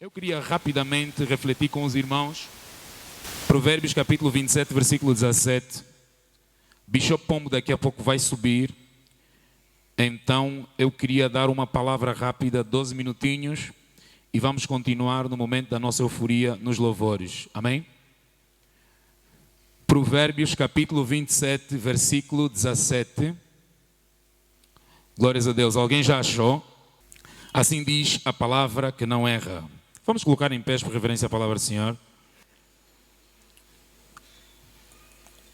Eu queria rapidamente refletir com os irmãos. Provérbios capítulo 27, versículo 17. Bishop Pombo daqui a pouco vai subir. Então eu queria dar uma palavra rápida, 12 minutinhos. E vamos continuar no momento da nossa euforia nos louvores. Amém? Provérbios capítulo 27, versículo 17. Glórias a Deus. Alguém já achou? Assim diz a palavra que não erra. Vamos colocar em pés por reverência à palavra do Senhor.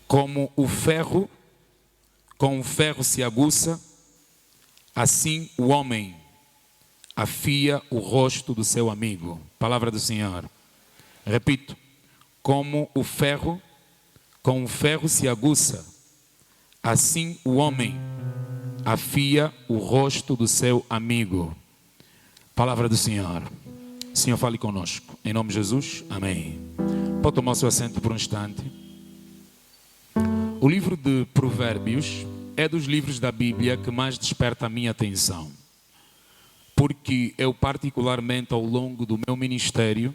Como o ferro, com o ferro se aguça, assim o homem afia o rosto do seu amigo. Palavra do Senhor. Repito, como o ferro, com o ferro se aguça, assim o homem afia o rosto do seu amigo. Palavra do Senhor. Senhor, fale conosco. Em nome de Jesus, amém. Pode tomar o seu assento por um instante. O livro de Provérbios é dos livros da Bíblia que mais desperta a minha atenção. Porque eu particularmente ao longo do meu ministério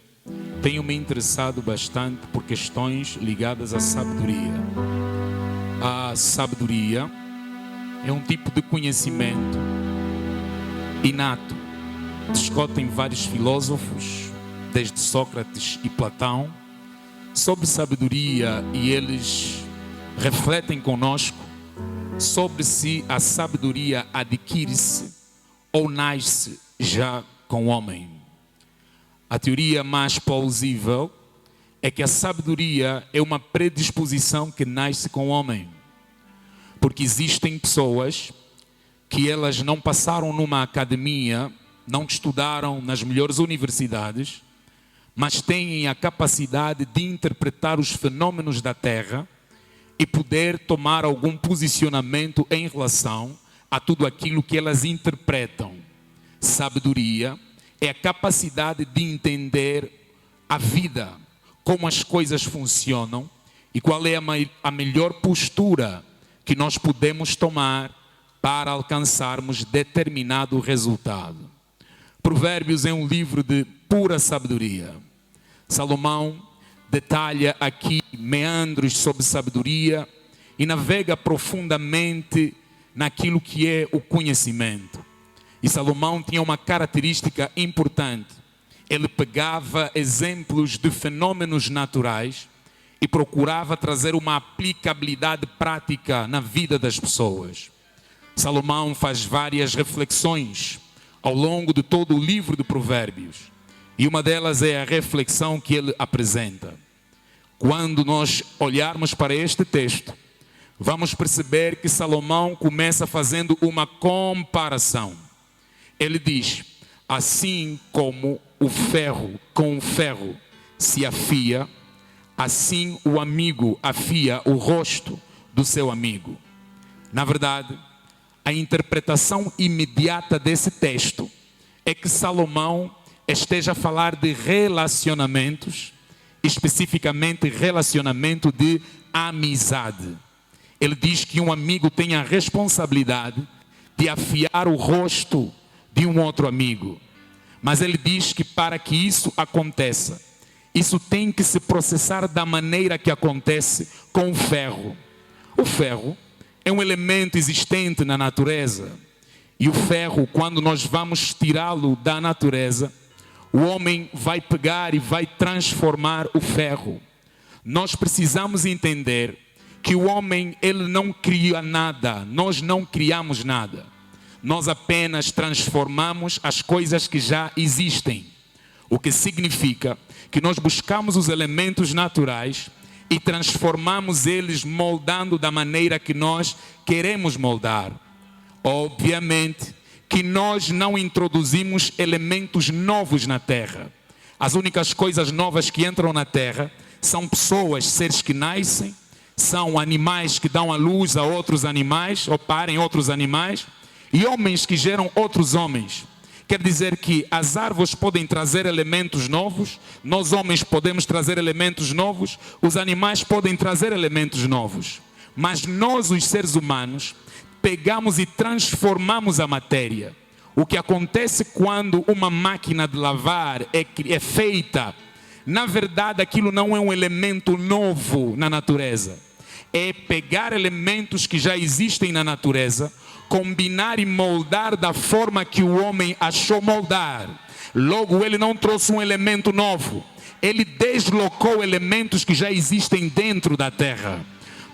tenho me interessado bastante por questões ligadas à sabedoria. A sabedoria é um tipo de conhecimento inato. Discutem vários filósofos, desde Sócrates e Platão, sobre sabedoria, e eles refletem conosco sobre se a sabedoria adquire-se ou nasce já com o homem. A teoria mais plausível é que a sabedoria é uma predisposição que nasce com o homem, porque existem pessoas que elas não passaram numa academia, não estudaram nas melhores universidades, mas têm a capacidade de interpretar os fenômenos da Terra e poder tomar algum posicionamento em relação a tudo aquilo que elas interpretam. Sabedoria é a capacidade de entender a vida, como as coisas funcionam e qual é a melhor postura que nós podemos tomar para alcançarmos determinado resultado. Provérbios é um livro de pura sabedoria. Salomão detalha aqui meandros sobre sabedoria e navega profundamente naquilo que é o conhecimento. E Salomão tinha uma característica importante. Ele pegava exemplos de fenômenos naturais e procurava trazer uma aplicabilidade prática na vida das pessoas. Salomão faz várias reflexões ao longo de todo o livro de Provérbios. E uma delas é a reflexão que ele apresenta. Quando nós olharmos para este texto, vamos perceber que Salomão começa fazendo uma comparação. Ele diz, assim como o ferro com o ferro se afia, assim o amigo afia o rosto do seu amigo. Na verdade, a interpretação imediata desse texto é que Salomão esteja a falar de relacionamentos, especificamente relacionamento de amizade. Ele diz que um amigo tem a responsabilidade de afiar o rosto de um outro amigo. Mas ele diz que para que isso aconteça, isso tem que se processar da maneira que acontece com o ferro. O ferro é um elemento existente na natureza. E o ferro, quando nós vamos tirá-lo da natureza, o homem vai pegar e vai transformar o ferro. Nós precisamos entender que o homem, ele não cria nada. Nós não criamos nada. Nós apenas transformamos as coisas que já existem. O que significa que nós buscamos os elementos naturais e transformamos eles moldando da maneira que nós queremos moldar. Obviamente que nós não introduzimos elementos novos na Terra. As únicas coisas novas que entram na Terra são pessoas, seres que nascem, são animais que dão a luz a outros animais, ou parem outros animais, e homens que geram outros homens. Quer dizer que as árvores podem trazer elementos novos, nós homens podemos trazer elementos novos, os animais podem trazer elementos novos. Mas nós, os seres humanos, pegamos e transformamos a matéria. O que acontece quando uma máquina de lavar é feita, na verdade aquilo não é um elemento novo na natureza. É pegar elementos que já existem na natureza, combinar e moldar da forma que o homem achou moldar. Logo, ele não trouxe um elemento novo. Ele deslocou elementos que já existem dentro da terra.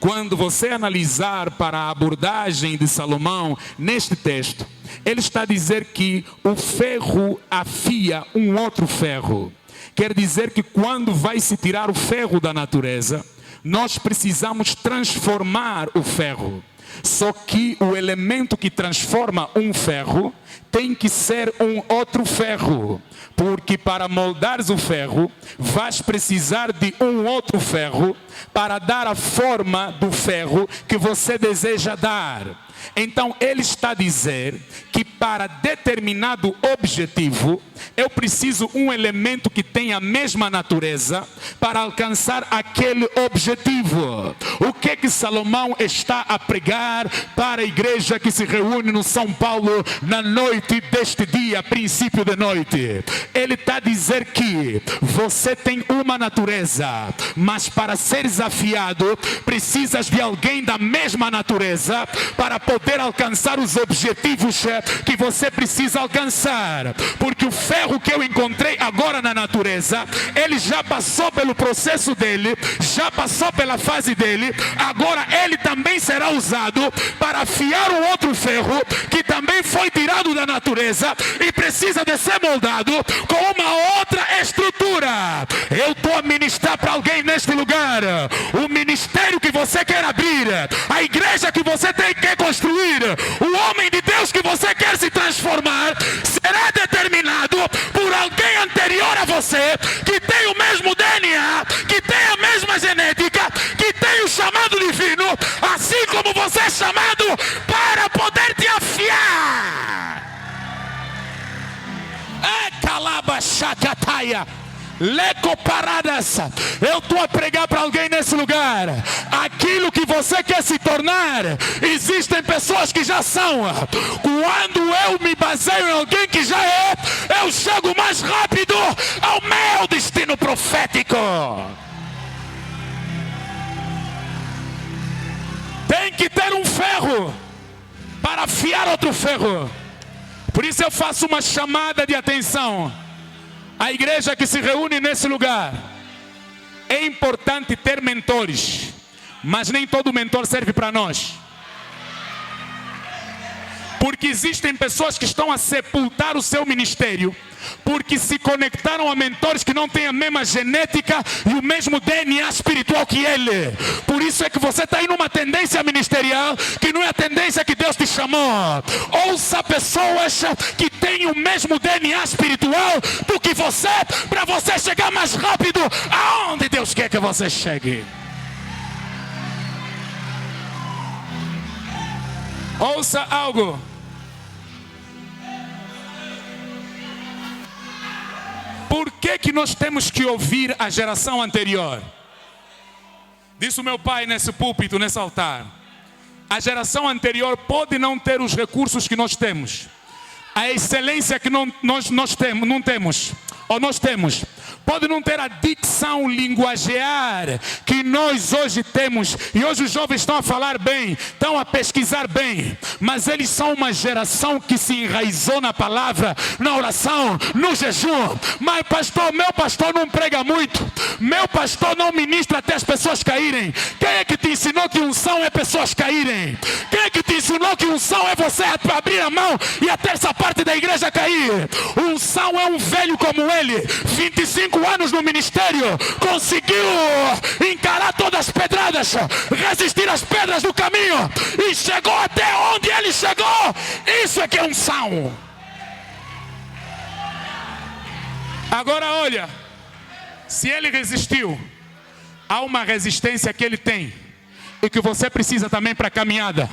Quando você analisar para a abordagem de Salomão neste texto, ele está a dizer que o ferro afia um outro ferro. Quer dizer que quando vai se tirar o ferro da natureza, nós precisamos transformar o ferro. Só que o elemento que transforma um ferro tem que ser um outro ferro. Porque para moldares o ferro, vais precisar de um outro ferro para dar a forma do ferro que você deseja dar. Então ele está a dizer que para determinado objetivo, eu preciso um elemento que tenha a mesma natureza para alcançar aquele objetivo. O que que Salomão está a pregar para a igreja que se reúne no São Paulo na noite deste dia, princípio de noite? Ele está a dizer que você tem uma natureza, mas para ser desafiado, precisas de alguém da mesma natureza para poder alcançar os objetivos que você precisa alcançar. Porque o ferro que eu encontrei agora na natureza, ele já passou pelo processo dele, já passou pela fase dele, agora ele também será usado para afiar o outro ferro que também foi tirado da natureza e precisa de ser moldado com uma outra estrutura. Eu estou a ministrar para alguém neste lugar. O ministério que você quer abrir, a igreja que você quer construir, o homem de Deus que você quer se transformar, será determinado por alguém anterior a você, que tem o mesmo DNA, que tem a mesma genética, que tem o chamado divino, assim como você é chamado para poder te afiar. É calabachacataia. Leco paradas. Eu estou a pregar para alguém nesse lugar. Aquilo que você quer se tornar, existem pessoas que já são. Quando eu me baseio em alguém que já é, eu chego mais rápido ao meu destino profético. Tem que ter um ferro para afiar outro ferro. Por isso eu faço uma chamada de atenção. A igreja que se reúne nesse lugar, é importante ter mentores, mas nem todo mentor serve para nós. Porque existem pessoas que estão a sepultar o seu ministério, porque se conectaram a mentores que não têm a mesma genética e o mesmo DNA espiritual que ele. Por isso é que você está aí numa tendência ministerial que não é a tendência que Deus te chamou. Ouça pessoas que têm o mesmo DNA espiritual do que você, para você chegar mais rápido aonde Deus quer que você chegue. Ouça algo. Por que nós temos que ouvir a geração anterior? Disse o meu pai nesse púlpito, nesse altar. A geração anterior pode não ter os recursos que nós temos, a excelência que nós temos. Pode não ter a dicção linguagear que nós hoje temos. E hoje os jovens estão a falar bem, estão a pesquisar bem. Mas eles são uma geração que se enraizou na palavra, na oração, no jejum. Mas pastor, meu pastor não prega muito. Meu pastor não ministra até as pessoas caírem. Quem é que te ensinou que unção é pessoas caírem? Quem é que te ensinou que unção é você abrir a mão e a terça parte da igreja cair? Unção é um velho como ele, 25 anos no ministério, conseguiu encarar todas as pedradas, resistir às pedras do caminho e chegou até onde ele chegou. Isso é que é unção. Agora olha, se ele resistiu, há uma resistência que ele tem. e que você precisa também para a caminhada.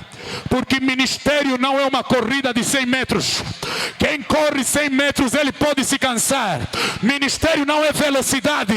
Porque ministério não é uma corrida de 100 metros. Quem corre 100 metros, ele pode se cansar. Ministério não é velocidade.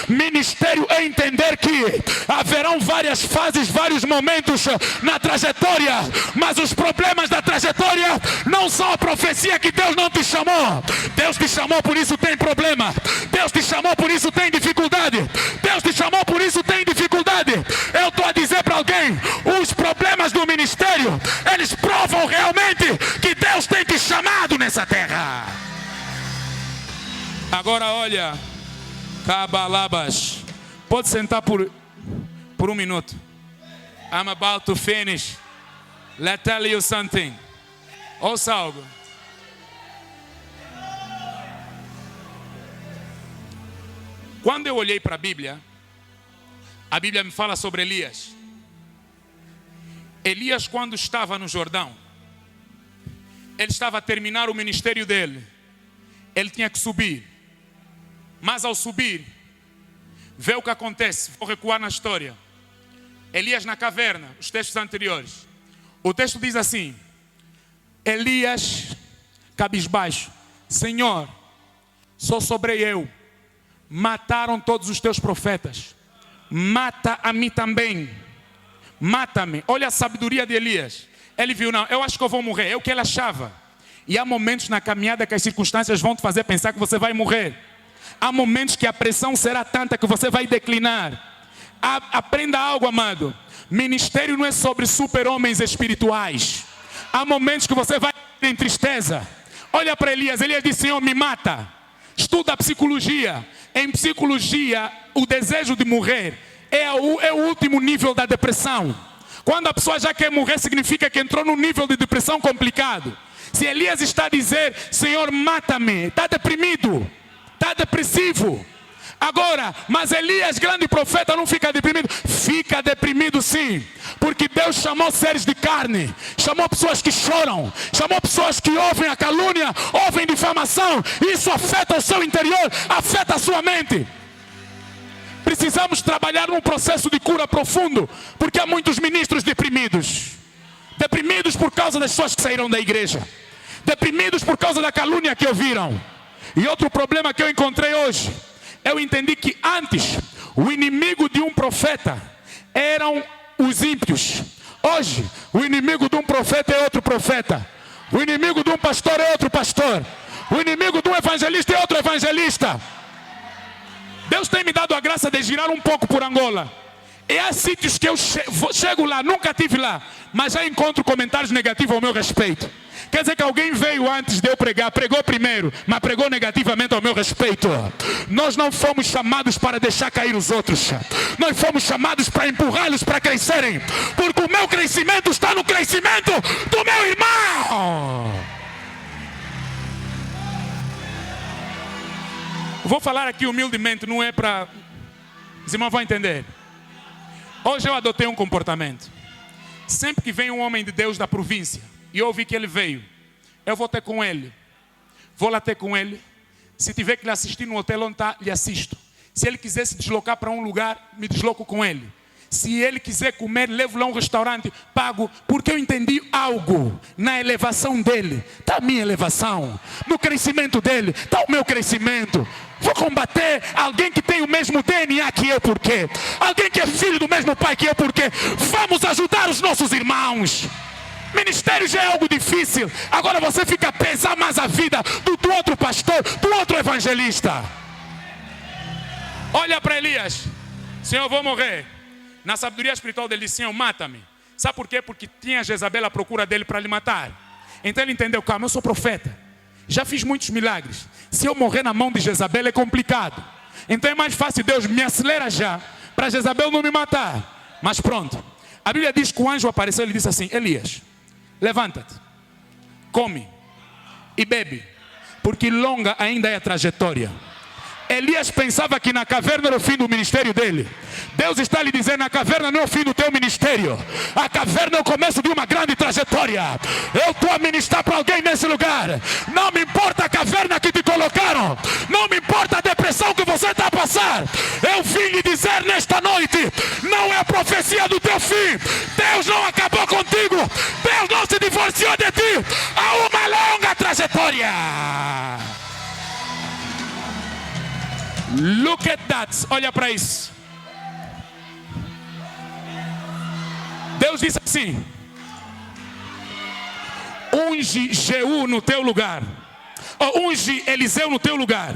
Ministério é entender que haverão várias fases, vários momentos na trajetória. Mas os problemas da trajetória não são a profecia que Deus não te chamou. Deus te chamou, por isso tem problema. Deus te chamou, por isso tem dificuldade. Deus te chamou, por isso tem dificuldade. Eu estou a dizer para alguém, os problemas do ministério, eles provam realmente que Deus tem te chamado nessa terra. Agora olha, Cabalabas, pode sentar por 1 minuto. I'm about to finish. Let's tell you something. Ouça algo. Quando eu olhei para a Bíblia me fala sobre Elias. Elias, quando estava no Jordão, ele estava a terminar o ministério dele. Ele tinha que subir. Mas ao subir, vê o que acontece. Vou recuar na história. Elias na caverna, os textos anteriores. O texto diz assim: Elias, cabisbaixo, Senhor, só sobrei eu. Mataram todos os teus profetas. Mata a mim também. Mata-me. Olha a sabedoria de Elias. Ele viu, não, eu acho que eu vou morrer. É o que ele achava. E há momentos na caminhada que as circunstâncias vão te fazer pensar que você vai morrer. Há momentos que a pressão será tanta que você vai declinar. Aprenda algo, amado. Ministério não é sobre super-homens espirituais. Há momentos que você vai em tristeza. Olha para Elias. Elias disse: Senhor, me mata. Estuda a psicologia. Em psicologia, o desejo de morrer é o último nível da depressão. Quando a pessoa já quer morrer, significa que entrou num nível de depressão complicado. Se Elias está a dizer: Senhor, mata-me, está deprimido, está depressivo. Agora, mas Elias, grande profeta, não fica deprimido. Fica deprimido sim, porque Deus chamou seres de carne, chamou pessoas que choram, chamou pessoas que ouvem a calúnia, ouvem difamação. Isso afeta o seu interior, afeta a sua mente. Precisamos trabalhar num processo de cura profundo, porque há muitos ministros deprimidos. Deprimidos por causa das pessoas que saíram da igreja, deprimidos por causa da calúnia que ouviram. E outro problema que eu encontrei hoje, eu entendi que antes o inimigo de um profeta eram os ímpios. Hoje o inimigo de um profeta é outro profeta. O inimigo de um pastor é outro pastor. O inimigo de um evangelista é outro evangelista. Deus tem me dado a graça de girar um pouco por Angola. E há sítios que eu chego lá, nunca estive lá, mas já encontro comentários negativos ao meu respeito. Quer dizer que alguém veio antes de eu pregar, pregou primeiro, mas pregou negativamente ao meu respeito. Nós não fomos chamados para deixar cair os outros. Nós fomos chamados para empurrá-los para crescerem. Porque o meu crescimento está no crescimento do meu irmão. Vou falar aqui humildemente, não é para... Os irmãos vão entender. Hoje eu adotei um comportamento. Sempre que vem um homem de Deus da província e eu ouvi que ele veio, eu vou ter com ele. Vou lá ter com ele. Se tiver que lhe assistir no hotel onde está, lhe assisto. Se ele quiser se deslocar para um lugar, me desloco com ele. Se ele quiser comer, levo lá a um restaurante, pago, porque eu entendi algo na elevação dele. Está a minha elevação. No crescimento dele, está o meu crescimento. Vou combater alguém que tem o mesmo DNA que eu, por quê? Alguém que é filho do mesmo pai que eu, por quê? Vamos ajudar os nossos irmãos. Ministério já é algo difícil. Agora você fica a pesar mais a vida do outro pastor, do outro evangelista. Olha para Elias. Senhor, eu vou morrer. Na sabedoria espiritual dele disse: Senhor, mata-me. Sabe por quê? Porque tinha Jezabel à procura dele para lhe matar. Então ele entendeu: calma, eu sou profeta, já fiz muitos milagres. Se eu morrer na mão de Jezabel é complicado. Então é mais fácil, Deus me acelera já, para Jezabel não me matar. Mas pronto. A Bíblia diz que o anjo apareceu e ele disse assim: Elias, levanta-te, come e bebe, porque longa ainda é a trajetória. Elias pensava que na caverna era o fim do ministério dele. Deus está lhe dizendo: a caverna não é o fim do teu ministério. A caverna é o começo de uma grande trajetória. Eu estou a ministrar para alguém nesse lugar. Não me importa a caverna que te colocaram. Não me importa a depressão que você está a passar. Eu vim lhe dizer nesta noite: não é a profecia do teu fim. Deus não acabou contigo. Deus não se divorciou de ti. Há uma longa trajetória. Look at that. Olha para isso. Deus disse assim: unge Jeú no teu lugar. Unge Eliseu no teu lugar.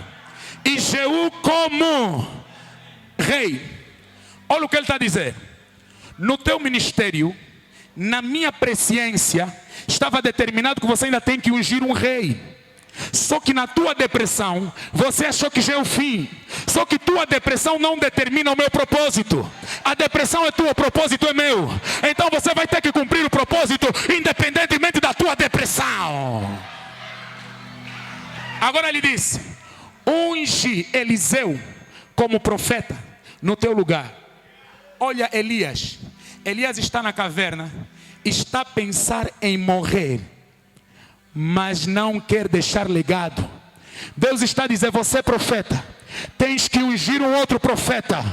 E Jeú como rei. Olha o que ele está a dizer. No teu ministério, na minha presciência, estava determinado que você ainda tem que ungir um rei. Só que na tua depressão, você achou que já é o fim. Só que tua depressão não determina o meu propósito. A depressão é tua, o propósito é meu. Então você vai ter que cumprir o propósito, independentemente da tua depressão. Agora ele diz: unge Eliseu como profeta no teu lugar. Olha Elias. Elias está na caverna, está a pensar em morrer, mas não quer deixar legado. Deus está a dizer: você profeta, tens que ungir um outro profeta.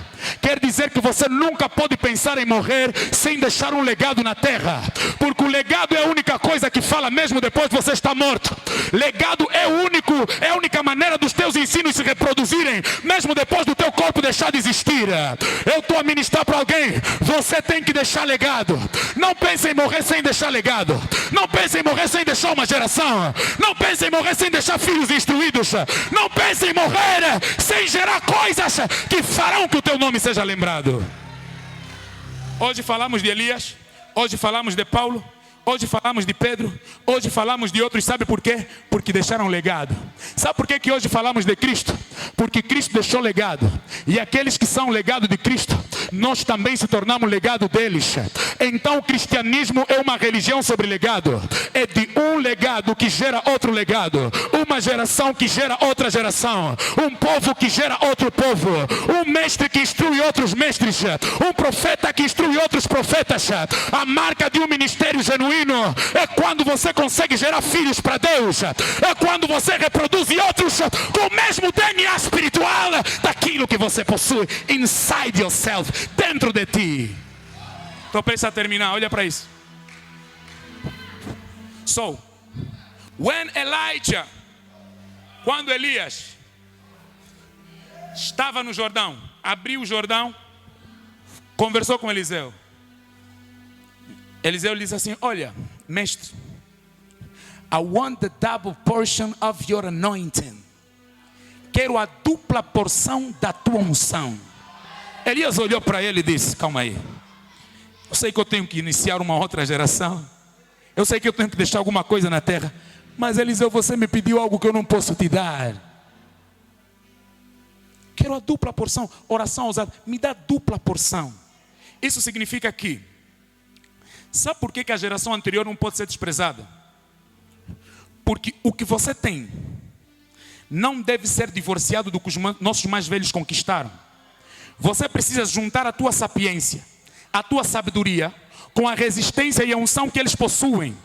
Quer dizer que você nunca pode pensar em morrer sem deixar um legado na terra. Porque o legado é a única coisa que fala mesmo depois de você estar morto. Legado é a única maneira dos teus ensinos se reproduzirem, mesmo depois do teu corpo deixar de existir. Eu estou a ministrar para alguém: você tem que deixar legado. Não pense em morrer sem deixar legado. Não pense em morrer sem deixar uma geração. Não pense em morrer sem deixar filhos instruídos. Não pense em morrer sem gerar coisas que farão que o teu nome seja lembrado. Hoje falamos de Elias, hoje falamos de Paulo, hoje falamos de Pedro, hoje falamos de outros. Sabe por quê? Porque deixaram legado. Sabe por quê que hoje falamos de Cristo? Porque Cristo deixou legado. E aqueles que são legado de Cristo, nós também se tornamos legado deles. Então o cristianismo é uma religião sobre legado. É de um legado que gera outro legado. Uma geração que gera outra geração. Um povo que gera outro povo. Um mestre que instrui outros mestres. Um profeta que instrui outros profetas. A marca de um ministério genuíno é quando você consegue gerar filhos para Deus. É quando você reproduz outros com o mesmo DNA espiritual daquilo que você possui inside yourself, dentro de ti. Estou prestes a terminar, olha para isso. So, when Elijah, quando Elias estava no Jordão, abriu o Jordão, conversou com Eliseu. Eliseu lhe disse assim: olha, mestre, I want the double portion of your anointing. Quero a dupla porção da tua unção. Elias olhou para ele e disse: calma aí. Eu sei que eu tenho que iniciar uma outra geração. Eu sei que eu tenho que deixar alguma coisa na terra. Mas Eliseu, você me pediu algo que eu não posso te dar. Quero a dupla porção. Oração ousada. Me dá dupla porção. Isso significa que, sabe por que a geração anterior não pode ser desprezada? Porque o que você tem não deve ser divorciado do que os nossos mais velhos conquistaram. Você precisa juntar a tua sapiência, a tua sabedoria, com a resistência e a unção que eles possuem.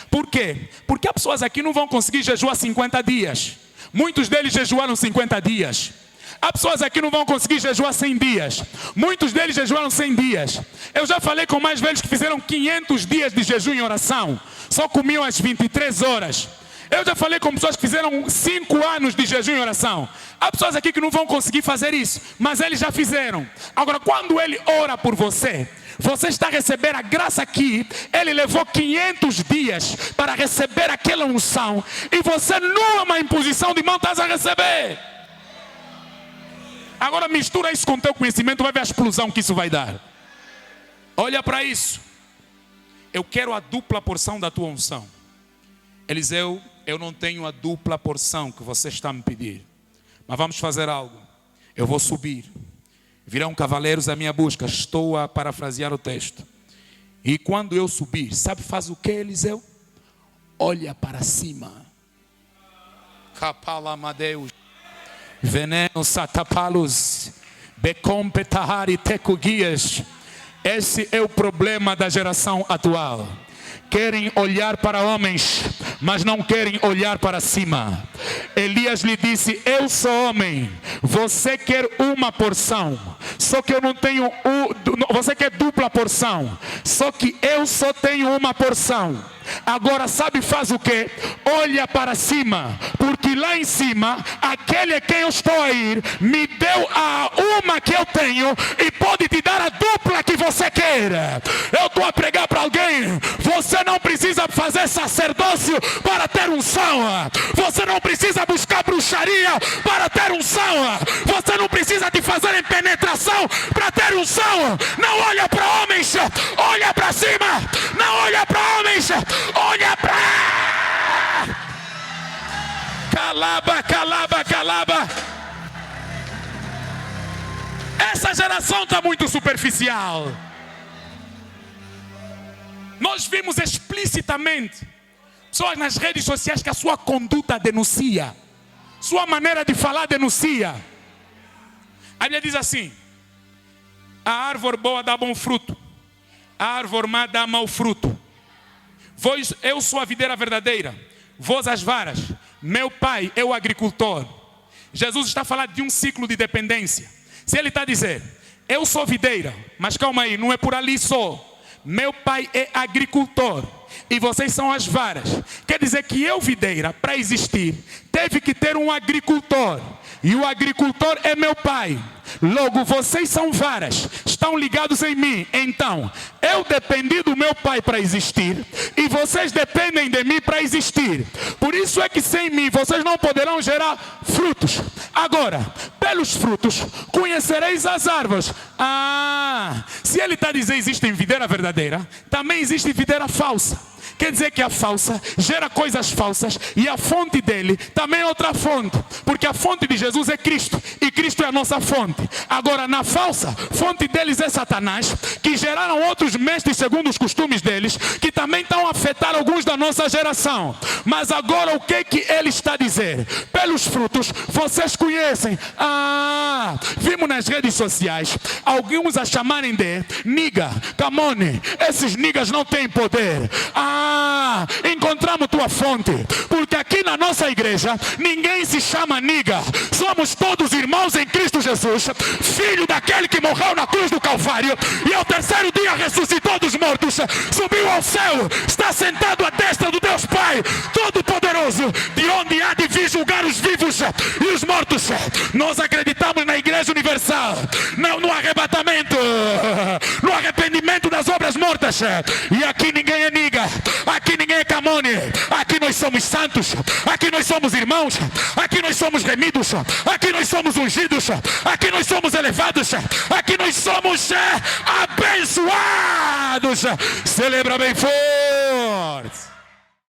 Por quê? Porque há pessoas aqui que não vão conseguir jejuar 50 dias. Muitos deles jejuaram 50 dias. Há pessoas aqui que não vão conseguir jejuar 100 dias. Muitos deles jejuaram 100 dias. Eu já falei com mais velhos que fizeram 500 dias de jejum em oração. Só comiam às 23 horas. Eu já falei com pessoas que fizeram 5 anos de jejum em oração. Há pessoas aqui que não vão conseguir fazer isso, mas eles já fizeram. Agora, quando ele ora por você, você está a receber a graça aqui. Ele levou 500 dias para receber aquela unção. E você, numa imposição de mão, está a receber. Agora mistura isso com o teu conhecimento, vai ver a explosão que isso vai dar. Olha para isso. Eu quero a dupla porção da tua unção. Eliseu, eu não tenho a dupla porção que você está a me pedir. Mas vamos fazer algo. Eu vou subir. Virão cavaleiros à minha busca. Estou a parafrasear o texto. E quando eu subir, sabe faz o que, Eliseu? Olha para cima. Capalamadeus. Veneno satapalos, becompetahari tecuguias. Esse é o problema da geração atual. Querem olhar para homens, mas não querem olhar para cima. Elias lhe disse: eu sou homem, você quer uma porção, só que eu não tenho, você quer dupla porção, só que eu só tenho uma porção. Agora sabe, faz o quê? Olha para cima, porque lá em cima, aquele a quem eu estou a ir, me deu a uma que eu tenho e pode te dar a dupla que você quer. Eu estou a pregar para alguém: você não precisa fazer sacerdócio para ter unção. Você não precisa buscar bruxaria para ter unção. Você não precisa de fazer em penetração para ter unção. Não olha para homens, olha para cima. Não olha para homens, olha para... Calaba, calaba, calaba. Essa geração está muito superficial. Nós vimos explicitamente pessoas nas redes sociais que a sua conduta denuncia, sua maneira de falar denuncia. A Bíblia diz assim: a árvore boa dá bom fruto, a árvore má dá mau fruto. Eu sou a videira verdadeira, vós as varas, meu pai é o agricultor. Jesus está falando de um ciclo de dependência. Se ele está a dizer: eu sou videira, mas calma aí, não é por ali só. Meu pai é agricultor e vocês são as varas. Quer dizer que eu, videira, para existir, teve que ter um agricultor. E o agricultor é meu pai. Logo, vocês são varas, estão ligados em mim. Então, eu dependi do meu pai para existir e vocês dependem de mim para existir. Por isso é que sem mim vocês não poderão gerar frutos. Agora, pelos frutos conhecereis as árvores. Se ele está a dizer existe videira verdadeira, também existe videira falsa. Quer dizer que a falsa gera coisas falsas e a fonte dele também é outra fonte. Porque a fonte de Jesus é Cristo e Cristo é a nossa fonte. Agora, na falsa, fonte deles é Satanás, que geraram outros mestres segundo os costumes deles, que também estão a afetar alguns da nossa geração. Mas agora o que é que ele está a dizer? Pelos frutos vocês conhecem. Vimos nas redes sociais alguns a chamarem de niga, camone. Esses nigas não têm poder. Encontramos tua fonte, porque aqui na nossa igreja ninguém se chama niga, somos todos irmãos em Cristo Jesus, filho daquele que morreu na cruz do Calvário e ao terceiro dia ressuscitou dos mortos, subiu ao céu, está sentado à destra do Deus Pai Todo-Poderoso, de onde há de vir julgar os vivos e os mortos. Nós acreditamos na Igreja Universal, não no arrebatamento, no arrependimento das obras mortas. E aqui ninguém é niga, aqui ninguém é camone, aqui nós somos santos, aqui nós somos irmãos, aqui nós somos remidos, aqui nós somos ungidos, aqui nós somos elevados, aqui nós somos abençoados. Celebra bem forte.